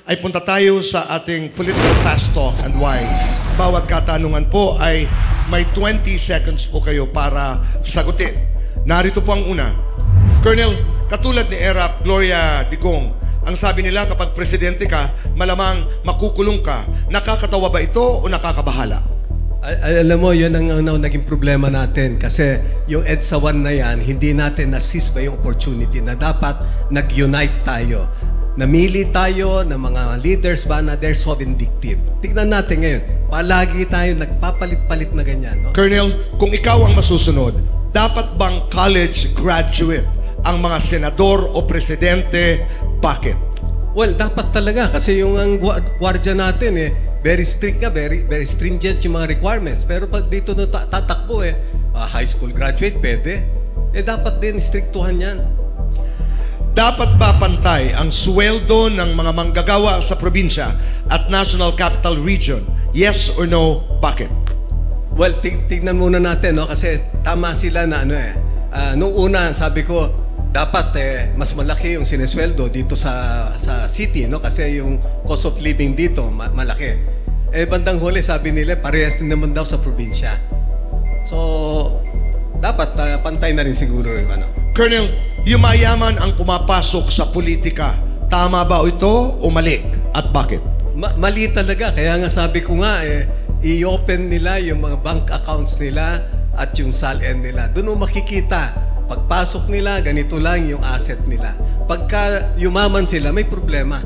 ay punta tayo sa ating political fast talk and why. Bawat katanungan po ay may 20 seconds po kayo para sagutin. Narito po ang una. Colonel, katulad ni Erap Gloria Digong, ang sabi nila kapag presidente ka, malamang makukulong ka. Nakakatawa ba ito o nakakabahala? Alam mo, yun ang naging problema natin kasi yung EDSA 1 na yan, hindi natin na-seize ba yung opportunity na dapat nag-unite tayo. Namili tayo ng mga leaders ba na they're so vindictive. Tignan natin ngayon, palagi tayo nagpapalit-palit na ganyan. No? Colonel, kung ikaw ang masusunod, dapat bang college graduate ang mga senador o presidente? Bakit? Well, dapat talaga kasi yung ang gwardiya natin very strict ka, very stringent yung mga requirements. Pero pag dito tatakbo high school graduate pwede. Dapat din strictuhan yan. Dapat ba pantay ang sweldo ng mga manggagawa sa probinsya at National Capital Region? Yes or no? Bakit? Well, tignan muna natin, no? Kasi tama sila na nung una, sabi ko, dapat mas malaki yung sinesweldo dito sa city, no? Kasi yung cost of living dito malaki. Bandang huli sabi nila parehas din naman daw sa probinsya. So dapat pantay na rin siguro yung ano. Colonel, yumayaman ang pumapasok sa politika. Tama ba ito o mali? At bakit? Mali talaga. Kaya nga sabi ko nga i-open nila yung mga bank accounts nila at yung SALN nila. Doon mo makikita. Pagpasok nila, ganito lang yung asset nila. Pagka yumaman sila, may problema.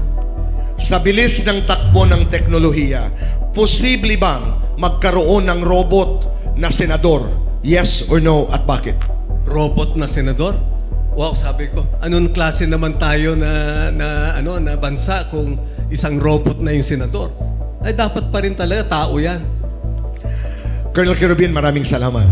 Sa bilis ng takbo ng teknolohiya, posible bang magkaroon ng robot na senador? Yes or no? At bakit? Robot na senador? Wow, sabi ko, anong klase naman tayo na bansa kung isang robot na yung senador? Dapat pa rin talaga tao yan. Colonel Kerubin, maraming salamat.